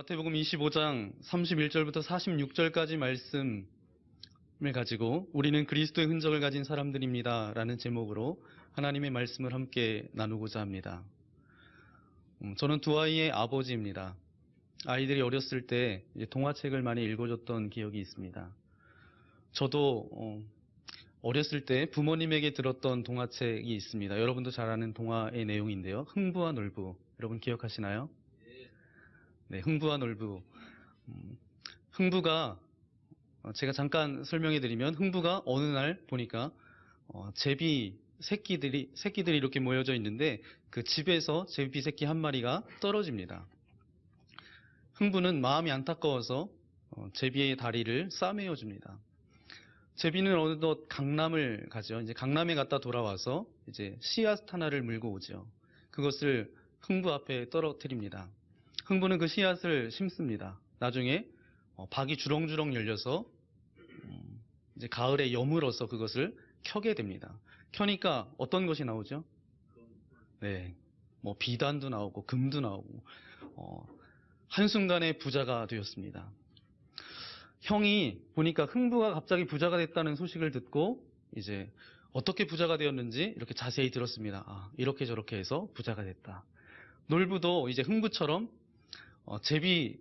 마태복음 25장 31절부터 46절까지 말씀을 가지고 우리는 그리스도의 흔적을 가진 사람들입니다 라는 제목으로 하나님의 말씀을 함께 나누고자 합니다. 저는 두 아이의 아버지입니다. 아이들이 어렸을 때 동화책을 많이 읽어줬던 기억이 있습니다. 저도 어렸을 때 부모님에게 들었던 동화책이 있습니다. 여러분도 잘 아는 동화의 내용인데요. 흥부와 놀부, 여러분 기억하시나요? 네, 흥부와 놀부. 흥부가, 제가 잠깐 설명해 드리면, 흥부가 어느 날 보니까 제비 새끼들이 이렇게 모여져 있는데 그 집에서 제비 새끼 한 마리가 떨어집니다. 흥부는 마음이 안타까워서 제비의 다리를 싸매어 줍니다. 제비는 어느덧 강남을 가죠. 이제 강남에 갔다 돌아와서 이제 씨앗 하나를 물고 오죠. 그것을 흥부 앞에 떨어뜨립니다. 흥부는 그 씨앗을 심습니다. 나중에 박이 주렁주렁 열려서 이제 가을에 여물어서 그것을 켜게 됩니다. 켜니까 어떤 것이 나오죠? 네, 뭐 비단도 나오고 금도 나오고 한순간에 부자가 되었습니다. 형이 보니까 흥부가 갑자기 부자가 됐다는 소식을 듣고 이제 어떻게 부자가 되었는지 이렇게 자세히 들었습니다. 아, 이렇게 저렇게 해서 부자가 됐다. 놀부도 이제 흥부처럼 제비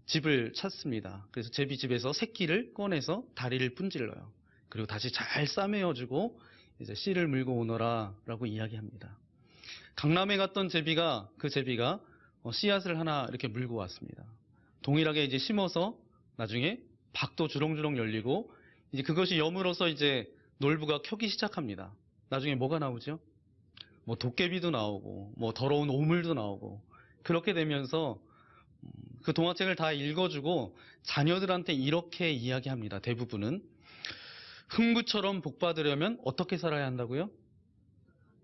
집을 찾습니다. 그래서 제비 집에서 새끼를 꺼내서 다리를 분질러요. 그리고 다시 잘 싸매어주고 이제 씨를 물고 오너라 라고 이야기합니다. 강남에 갔던 그 제비가 씨앗을 하나 이렇게 물고 왔습니다. 동일하게 이제 심어서 나중에 박도 주렁주렁 열리고 이제 그것이 여물어서 이제 놀부가 켜기 시작합니다. 나중에 뭐가 나오죠? 뭐 도깨비도 나오고 뭐 더러운 오물도 나오고 그렇게 되면서 그 동화책을 다 읽어주고 자녀들한테 이렇게 이야기합니다. 대부분은 흥부처럼 복받으려면 어떻게 살아야 한다고요?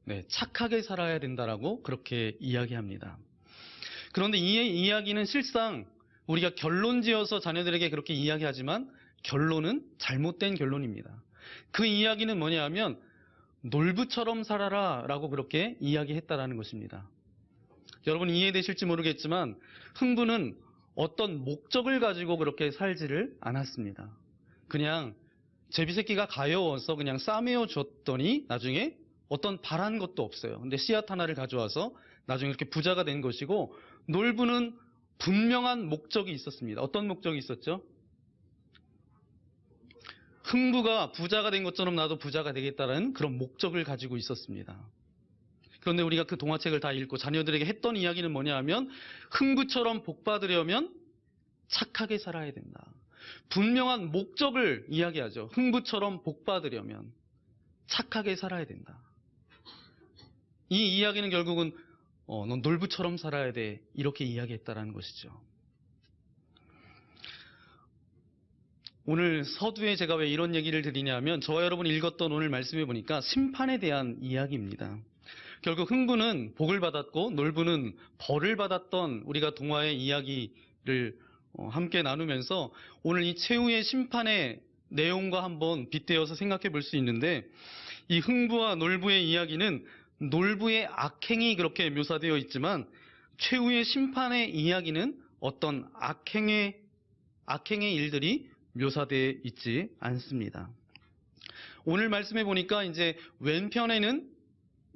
네, 착하게 살아야 된다라고 그렇게 이야기합니다. 그런데 이 이야기는 실상 우리가 결론지어서 자녀들에게 그렇게 이야기하지만 결론은 잘못된 결론입니다. 그 이야기는 뭐냐 하면 놀부처럼 살아라 라고 그렇게 이야기했다라는 것입니다. 여러분 이해되실지 모르겠지만 흥부는 어떤 목적을 가지고 그렇게 살지를 않았습니다. 그냥 제비새끼가 가여워서 그냥 싸매어 줬더니 나중에 어떤 바란 것도 없어요. 근데 씨앗 하나를 가져와서 나중에 이렇게 부자가 된 것이고, 놀부는 분명한 목적이 있었습니다. 어떤 목적이 있었죠? 흥부가 부자가 된 것처럼 나도 부자가 되겠다는 그런 목적을 가지고 있었습니다. 그런데 우리가 그 동화책을 다 읽고 자녀들에게 했던 이야기는 뭐냐 하면 흥부처럼 복받으려면 착하게 살아야 된다. 분명한 목적을 이야기하죠. 흥부처럼 복받으려면 착하게 살아야 된다. 이 이야기는 결국은 넌 놀부처럼 살아야 돼 이렇게 이야기했다라는 것이죠. 오늘 서두에 제가 왜 이런 얘기를 드리냐면 저와 여러분이 읽었던 오늘 말씀해 보니까 심판에 대한 이야기입니다. 결국 흥부는 복을 받았고 놀부는 벌을 받았던 우리가 동화의 이야기를 함께 나누면서 오늘 이 최후의 심판의 내용과 한번 빗대어서 생각해 볼 수 있는데, 이 흥부와 놀부의 이야기는 놀부의 악행이 그렇게 묘사되어 있지만 최후의 심판의 이야기는 어떤 악행의 일들이 묘사되어 있지 않습니다. 오늘 말씀해 보니까 이제 왼편에는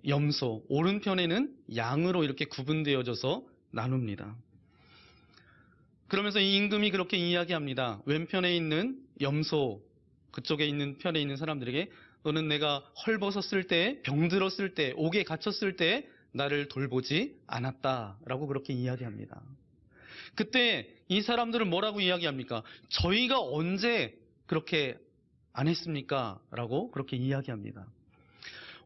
염소, 오른편에는 양으로 이렇게 구분되어져서 나눕니다. 그러면서 이 임금이 그렇게 이야기합니다. 왼편에 있는 염소, 그쪽에 있는 편에 있는 사람들에게 너는 내가 헐벗었을 때, 병들었을 때, 옥에 갇혔을 때 나를 돌보지 않았다라고 그렇게 이야기합니다. 그때 이 사람들은 뭐라고 이야기합니까? 저희가 언제 그렇게 안 했습니까? 라고 그렇게 이야기합니다.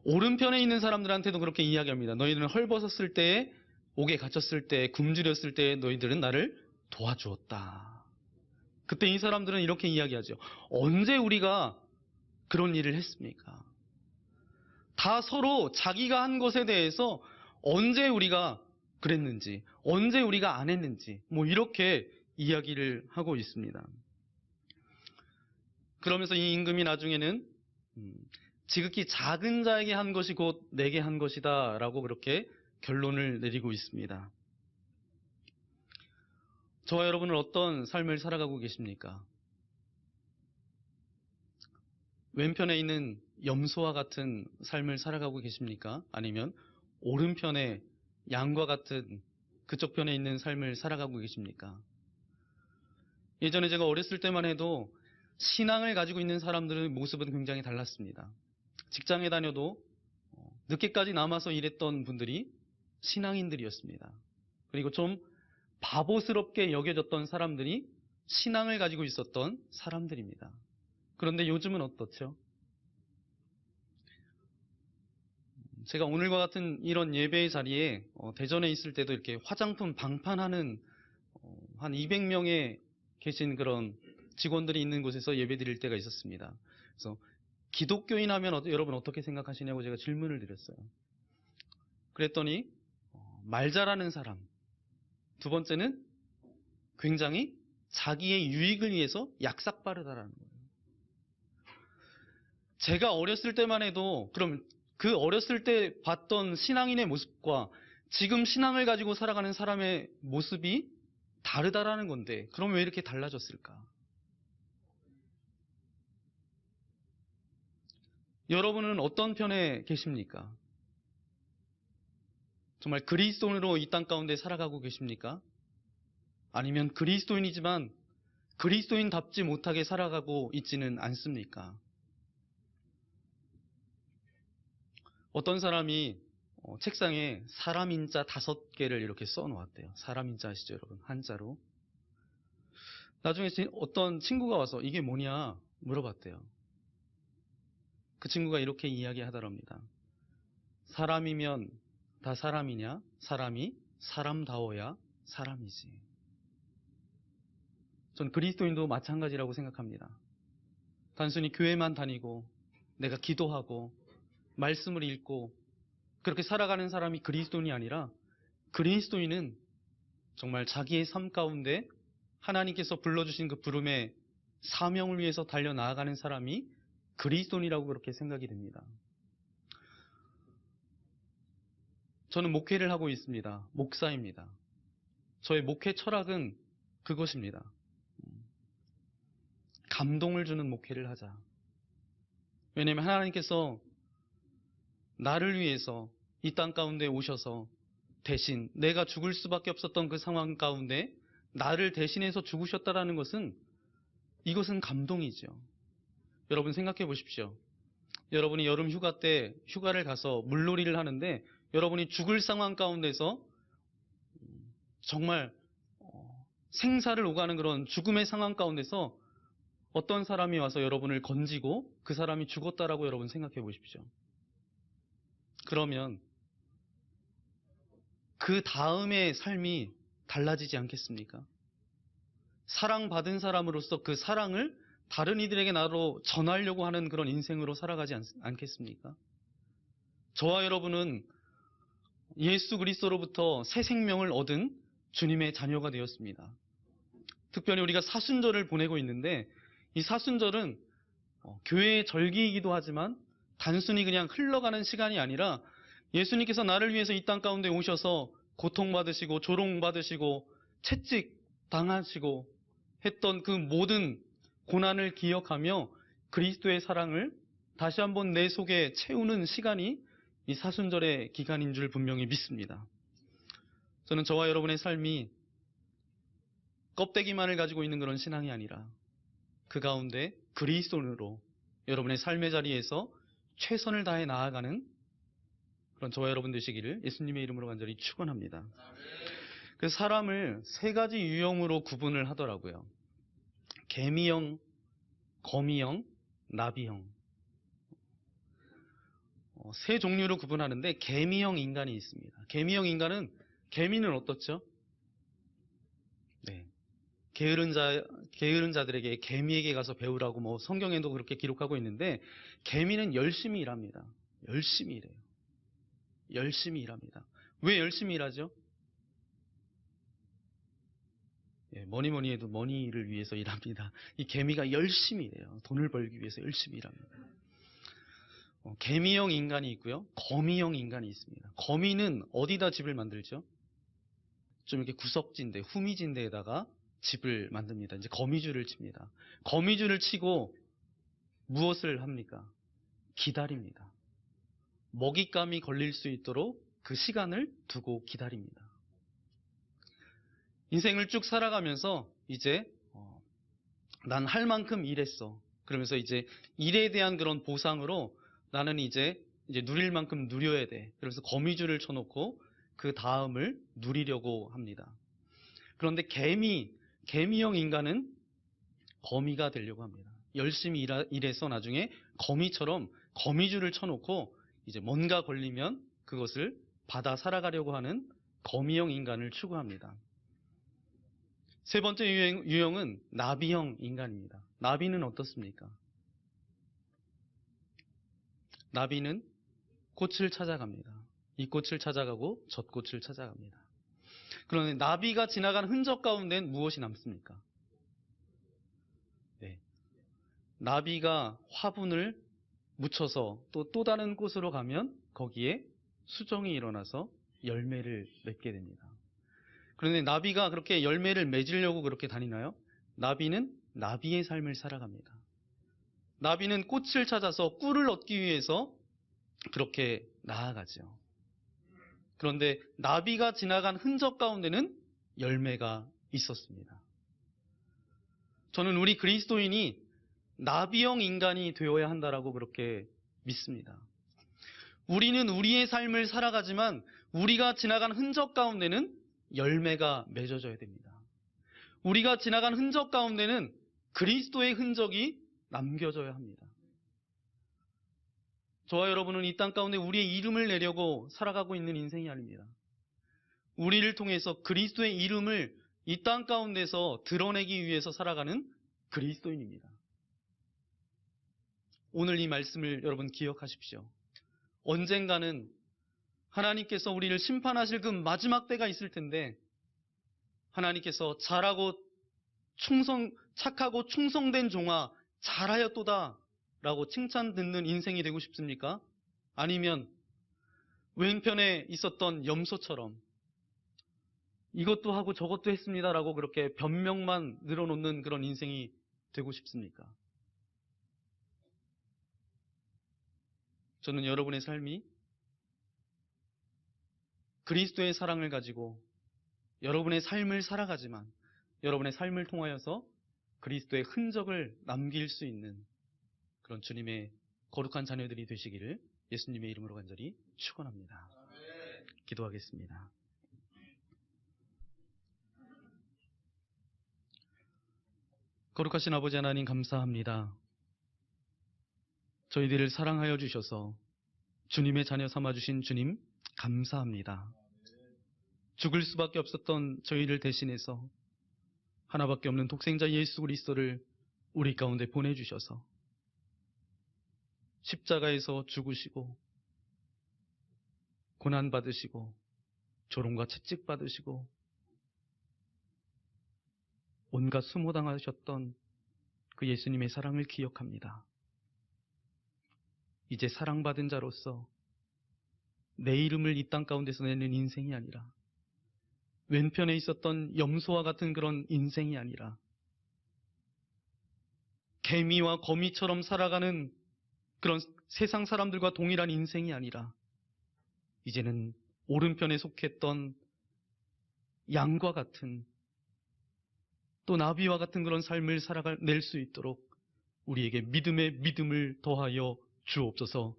오른편에 있는 사람들한테도 그렇게 이야기합니다. 너희들은 헐벗었을 때, 옥에 갇혔을 때, 굶주렸을 때 너희들은 나를 도와주었다. 그때 이 사람들은 이렇게 이야기하죠. 언제 우리가 그런 일을 했습니까? 다 서로 자기가 한 것에 대해서 언제 우리가 그랬는지, 언제 우리가 안 했는지, 뭐 이렇게 이야기를 하고 있습니다. 그러면서 이 임금이 나중에는 지극히 작은 자에게 한 것이 곧 내게 한 것이다 라고 그렇게 결론을 내리고 있습니다. 저와 여러분은 어떤 삶을 살아가고 계십니까? 왼편에 있는 염소와 같은 삶을 살아가고 계십니까? 아니면 오른편에 양과 같은 그쪽 편에 있는 삶을 살아가고 계십니까? 예전에 제가 어렸을 때만 해도 신앙을 가지고 있는 사람들의 모습은 굉장히 달랐습니다. 직장에 다녀도 늦게까지 남아서 일했던 분들이 신앙인들이었습니다. 그리고 좀 바보스럽게 여겨졌던 사람들이 신앙을 가지고 있었던 사람들입니다. 그런데 요즘은 어떻죠? 제가 오늘과 같은 이런 예배의 자리에 대전에 있을 때도 이렇게 화장품 방판하는 한 200명의 계신 그런 직원들이 있는 곳에서 예배 드릴 때가 있었습니다. 그래서 기독교인 하면 여러분 어떻게 생각하시냐고 제가 질문을 드렸어요. 그랬더니 말 잘하는 사람, 두 번째는 굉장히 자기의 유익을 위해서 약삭빠르다라는 거예요. 제가 어렸을 때만 해도 그럼 그 어렸을 때 봤던 신앙인의 모습과 지금 신앙을 가지고 살아가는 사람의 모습이 다르다라는 건데 그럼 왜 이렇게 달라졌을까? 여러분은 어떤 편에 계십니까? 정말 그리스도인으로 이 땅 가운데 살아가고 계십니까? 아니면 그리스도인이지만 그리스도인답지 못하게 살아가고 있지는 않습니까? 어떤 사람이 책상에 사람 인자 5개를 이렇게 써놓았대요. 사람 인자 아시죠, 여러분? 한자로. 나중에 어떤 친구가 와서 이게 뭐냐 물어봤대요. 그 친구가 이렇게 이야기하더랍니다. 사람이면 다 사람이냐? 사람이 사람다워야 사람이지. 전 그리스도인도 마찬가지라고 생각합니다. 단순히 교회만 다니고 내가 기도하고 말씀을 읽고 그렇게 살아가는 사람이 그리스도인이 아니라 그리스도인은 정말 자기의 삶 가운데 하나님께서 불러주신 그 부름의 사명을 위해서 달려나아가는 사람이 그리스도인이라고 그렇게 생각이 됩니다. 저는 목회를 하고 있습니다. 목사입니다. 저의 목회 철학은 그것입니다. 감동을 주는 목회를 하자. 왜냐하면 하나님께서 나를 위해서 이 땅 가운데 오셔서 대신 내가 죽을 수밖에 없었던 그 상황 가운데 나를 대신해서 죽으셨다라는 것은 이것은 감동이죠. 여러분 생각해 보십시오. 여러분이 여름 휴가 때 휴가를 가서 물놀이를 하는데 여러분이 죽을 상황 가운데서 정말 생사를 오가는 그런 죽음의 상황 가운데서 어떤 사람이 와서 여러분을 건지고 그 사람이 죽었다라고 여러분 생각해 보십시오. 그러면 그 다음의 삶이 달라지지 않겠습니까? 사랑받은 사람으로서 그 사랑을 다른 이들에게 나로 전하려고 하는 그런 인생으로 살아가지 않겠습니까? 저와 여러분은 예수 그리스도로부터 새 생명을 얻은 주님의 자녀가 되었습니다. 특별히 우리가 사순절을 보내고 있는데 이 사순절은 교회의 절기이기도 하지만 단순히 그냥 흘러가는 시간이 아니라 예수님께서 나를 위해서 이 땅 가운데 오셔서 고통받으시고 조롱받으시고 채찍 당하시고 했던 그 모든 고난을 기억하며 그리스도의 사랑을 다시 한번 내 속에 채우는 시간이 이 사순절의 기간인 줄 분명히 믿습니다. 저는 저와 여러분의 삶이 껍데기만을 가지고 있는 그런 신앙이 아니라 그 가운데 그리스도인으로 여러분의 삶의 자리에서 최선을 다해 나아가는 그런 저와 여러분 되시기를 예수님의 이름으로 간절히 축원합니다. 그 사람을 3가지 유형으로 구분을 하더라고요. 개미형, 거미형, 나비형. 3종류로 구분하는데 개미형 인간이 있습니다. 개미형 인간은 개미는 어떻죠? 네. 게으른 자들에게 개미에게 가서 배우라고 뭐 성경에도 그렇게 기록하고 있는데 개미는 열심히 일합니다. 열심히 일해요. 열심히 일합니다. 왜 열심히 일하죠? 뭐니 뭐니 해도 머니를 위해서 일합니다. 이 개미가 열심히 일해요. 돈을 벌기 위해서 열심히 일합니다. 개미형 인간이 있고요. 거미형 인간이 있습니다. 거미는 어디다 집을 만들죠? 좀 이렇게 구석진 데, 후미진 데에다가 집을 만듭니다. 이제 거미줄을 칩니다. 거미줄을 치고 무엇을 합니까? 기다립니다. 먹잇감이 걸릴 수 있도록 그 시간을 두고 기다립니다. 인생을 쭉 살아가면서 이제 난 할 만큼 일했어. 그러면서 이제 일에 대한 그런 보상으로 나는 이제 누릴 만큼 누려야 돼. 그래서 거미줄을 쳐놓고 그 다음을 누리려고 합니다. 그런데 개미형 인간은 거미가 되려고 합니다. 열심히 일해서 나중에 거미처럼 거미줄을 쳐놓고 이제 뭔가 걸리면 그것을 받아 살아가려고 하는 거미형 인간을 추구합니다. 세 번째 유형은 나비형 인간입니다. 나비는 어떻습니까? 나비는 꽃을 찾아갑니다. 이 꽃을 찾아가고 젖꽃을 찾아갑니다. 그런데 나비가 지나간 흔적 가운데는 무엇이 남습니까? 네. 나비가 화분을 묻혀서 또 다른 곳으로 가면 거기에 수정이 일어나서 열매를 맺게 됩니다. 그런데 나비가 그렇게 열매를 맺으려고 그렇게 다니나요? 나비는 나비의 삶을 살아갑니다. 나비는 꽃을 찾아서 꿀을 얻기 위해서 그렇게 나아가죠. 그런데 나비가 지나간 흔적 가운데는 열매가 있었습니다. 저는 우리 그리스도인이 나비형 인간이 되어야 한다라고 그렇게 믿습니다. 우리는 우리의 삶을 살아가지만 우리가 지나간 흔적 가운데는 열매가 맺어져야 됩니다. 우리가 지나간 흔적 가운데는 그리스도의 흔적이 남겨져야 합니다. 저와 여러분은 이 땅 가운데 우리의 이름을 내려고 살아가고 있는 인생이 아닙니다. 우리를 통해서 그리스도의 이름을 이 땅 가운데서 드러내기 위해서 살아가는 그리스도인입니다. 오늘 이 말씀을 여러분 기억하십시오. 언젠가는 하나님께서 우리를 심판하실 그 마지막 때가 있을 텐데 하나님께서 착하고 충성된 종아 잘하였도다 라고 칭찬 듣는 인생이 되고 싶습니까? 아니면 왼편에 있었던 염소처럼 이것도 하고 저것도 했습니다 라고 그렇게 변명만 늘어놓는 그런 인생이 되고 싶습니까? 저는 여러분의 삶이 그리스도의 사랑을 가지고 여러분의 삶을 살아가지만 여러분의 삶을 통하여서 그리스도의 흔적을 남길 수 있는 그런 주님의 거룩한 자녀들이 되시기를 예수님의 이름으로 간절히 축원합니다. 기도하겠습니다. 거룩하신 아버지 하나님 감사합니다. 저희들을 사랑하여 주셔서 주님의 자녀 삼아주신 주님 감사합니다. 죽을 수밖에 없었던 저희를 대신해서 하나밖에 없는 독생자 예수 그리스도를 우리 가운데 보내주셔서 십자가에서 죽으시고 고난받으시고 조롱과 채찍받으시고 온갖 수모당하셨던 그 예수님의 사랑을 기억합니다. 이제 사랑받은 자로서 내 이름을 이 땅 가운데서 내는 인생이 아니라 왼편에 있었던 염소와 같은 그런 인생이 아니라 개미와 거미처럼 살아가는 그런 세상 사람들과 동일한 인생이 아니라 이제는 오른편에 속했던 양과 같은 또 나비와 같은 그런 삶을 살아낼 수 있도록 우리에게 믿음에 믿음을 더하여 주옵소서.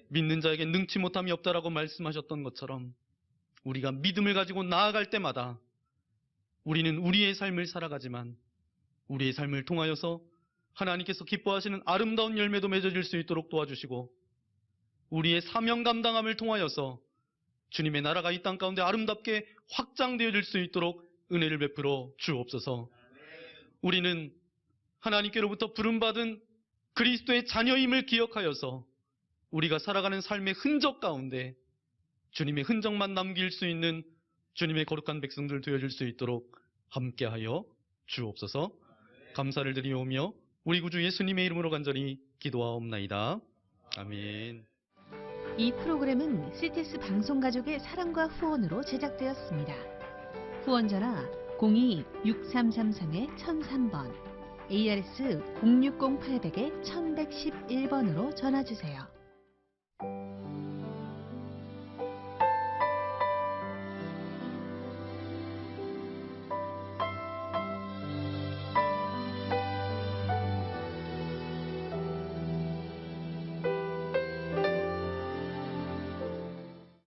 믿는 자에게 능치 못함이 없다라고 말씀하셨던 것처럼 우리가 믿음을 가지고 나아갈 때마다 우리는 우리의 삶을 살아가지만 우리의 삶을 통하여서 하나님께서 기뻐하시는 아름다운 열매도 맺어질 수 있도록 도와주시고 우리의 사명 감당함을 통하여서 주님의 나라가 이 땅 가운데 아름답게 확장되어질 수 있도록 은혜를 베풀어 주옵소서. 우리는 하나님께로부터 부름받은 그리스도의 자녀임을 기억하여서 우리가 살아가는 삶의 흔적 가운데 주님의 흔적만 남길 수 있는 주님의 거룩한 백성들 되어질 수 있도록 함께하여 주옵소서. 감사를 드리오며 우리 구주 예수님의 이름으로 간절히 기도하옵나이다. 아멘. 이 프로그램은 CTS 방송가족의 사랑과 후원으로 제작되었습니다. 후원자나 02-6333-1003번, ARS 060-800-1111번으로 전화주세요.